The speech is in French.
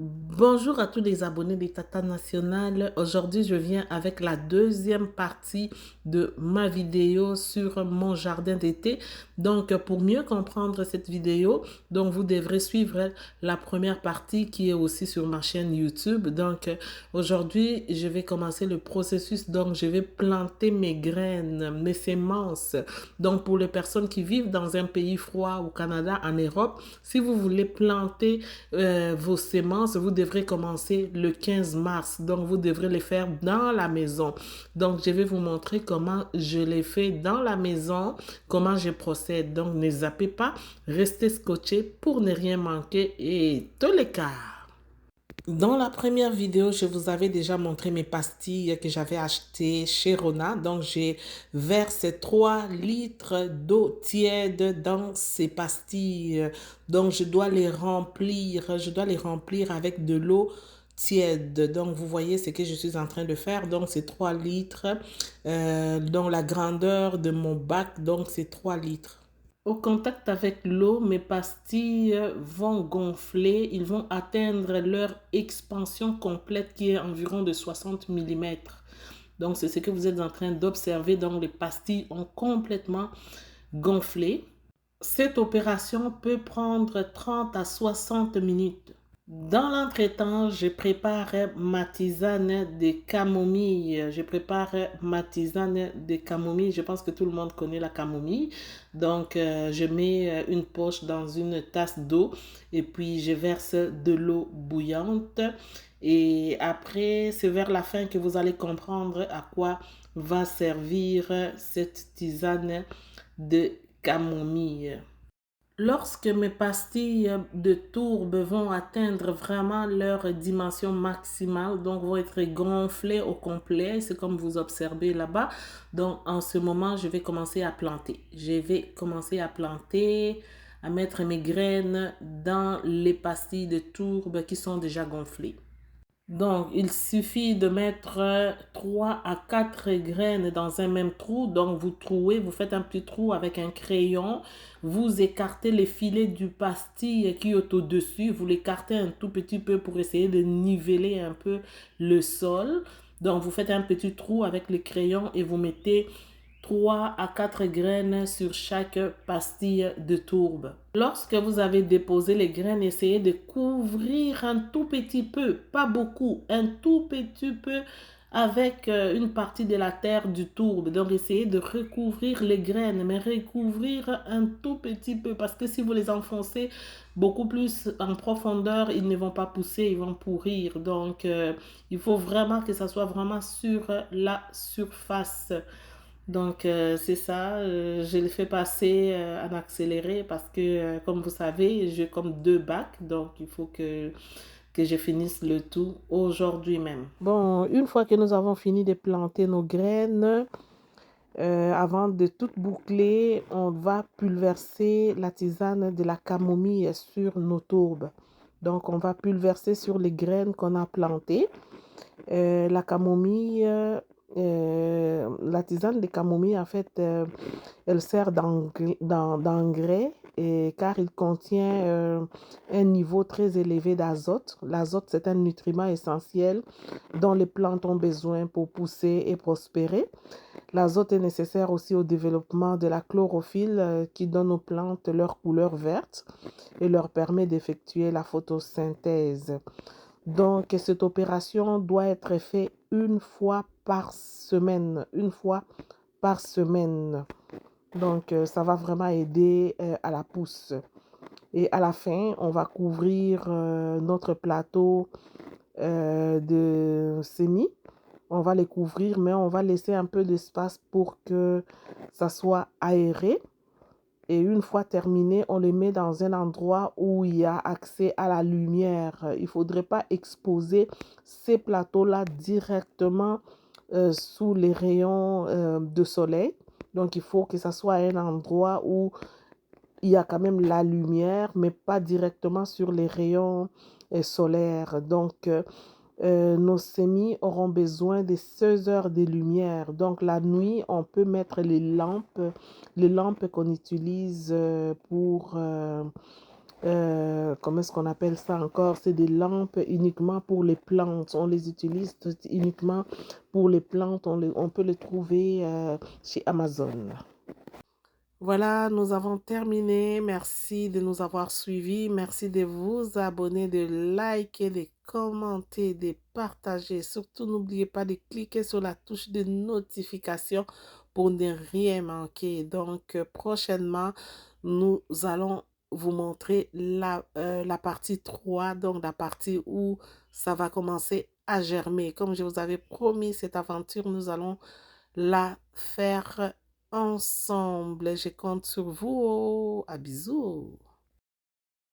Bonjour à tous les abonnés des Tata National. Aujourd'hui, je viens avec la deuxième partie de ma vidéo sur mon jardin d'été. Donc, pour mieux comprendre cette vidéo, vous devrez suivre la première partie qui est aussi sur ma chaîne YouTube. Donc, aujourd'hui, je vais commencer le processus. Donc, je vais planter mes graines, mes semences. Donc, pour les personnes qui vivent dans un pays froid, au Canada, en Europe, si vous voulez planter vos semences, vous devrez commencer le 15 mars. Donc, vous devrez les faire dans la maison. Donc, je vais vous montrer comment je les fais dans la maison, comment je procède. Donc, ne zappez pas, restez scotchés pour ne rien manquer et tous les cas. Dans la première vidéo, je vous avais déjà montré mes pastilles que j'avais achetées chez Rona. Donc, j'ai versé 3 litres d'eau tiède dans ces pastilles. Donc, je dois les remplir avec de l'eau tiède. Donc, vous voyez ce que je suis en train de faire. Donc, c'est 3 litres. Dans la grandeur de mon bac, donc c'est 3 litres. Au contact avec l'eau, mes pastilles vont gonfler, ils vont atteindre leur expansion complète qui est environ de 60 millimètres. Donc, c'est ce que vous êtes en train d'observer. Donc, les pastilles ont complètement gonflé. Cette opération peut prendre 30 à 60 minutes. Dans l'entretemps, je prépare ma tisane de camomille. Je pense que tout le monde connaît la camomille. Donc, je mets une poche dans une tasse d'eau et puis je verse de l'eau bouillante. Et après, c'est vers la fin que vous allez comprendre à quoi va servir cette tisane de camomille. Lorsque mes pastilles de tourbe vont atteindre vraiment leur dimension maximale, donc vont être gonflées au complet, c'est comme vous observez là-bas. Donc en ce moment, je vais commencer à planter. Je vais commencer à planter, à mettre mes graines dans les pastilles de tourbe qui sont déjà gonflées. Donc, il suffit de mettre 3 à 4 graines dans un même trou. Donc, vous trouez, vous faites un petit trou avec un crayon. Vous écartez les filets du pastil qui est au-dessus. Vous l'écartez un tout petit peu pour essayer de niveler un peu le sol. Donc, vous faites un petit trou avec le crayon et vous mettez 3 à 4 graines sur chaque pastille de tourbe. Lorsque vous avez déposé les graines, essayez de couvrir un tout petit peu, pas beaucoup, un tout petit peu avec une partie de la terre du tourbe. Donc, essayez de recouvrir les graines, mais recouvrir un tout petit peu parce que si vous les enfoncez beaucoup plus en profondeur, ils ne vont pas pousser, ils vont pourrir. Donc, il faut vraiment que ça soit vraiment sur la surface. Donc, c'est ça, je le fais passer en accéléré parce que, comme vous savez, j'ai comme 2 bacs, donc il faut que je finisse le tout aujourd'hui même. Bon, une fois que nous avons fini de planter nos graines, avant de tout boucler, on va pulverser la tisane de la camomille sur nos tourbes. Donc, on va pulverser sur les graines qu'on a plantées. La camomille, la tisane de camomille, en fait, elle sert d'engrais car il contient un niveau très élevé d'azote. L'azote, c'est un nutriment essentiel dont les plantes ont besoin pour pousser et prospérer. L'azote est nécessaire aussi au développement de la chlorophylle qui donne aux plantes leur couleur verte et leur permet d'effectuer la photosynthèse. Donc, cette opération doit être faite une fois par semaine. Donc, ça va vraiment aider à la pousse. Et à la fin, on va couvrir notre plateau de semis. On va les couvrir, mais on va laisser un peu d'espace pour que ça soit aéré. Et une fois terminé, on les met dans un endroit où il y a accès à la lumière. Il ne faudrait pas exposer ces plateaux-là directement sous les rayons de soleil. Donc, il faut que ça soit un endroit où il y a quand même la lumière, mais pas directement sur les rayons solaires. Donc, nos semis auront besoin de 16 heures de lumière. Donc, la nuit, on peut mettre les lampes qu'on utilise comment est-ce qu'on appelle ça encore? C'est des lampes uniquement pour les plantes. On les utilise uniquement pour les plantes. On peut les trouver chez Amazon. Voilà, nous avons terminé. Merci de nous avoir suivis. Merci de vous abonner, de liker, de commenter, de partager. Surtout, n'oubliez pas de cliquer sur la touche de notification pour ne rien manquer. Donc, prochainement, nous allons vous montrer la partie 3, donc la partie où ça va commencer à germer. Comme je vous avais promis, cette aventure, nous allons la faire ensemble. Je compte sur vous. À bisous.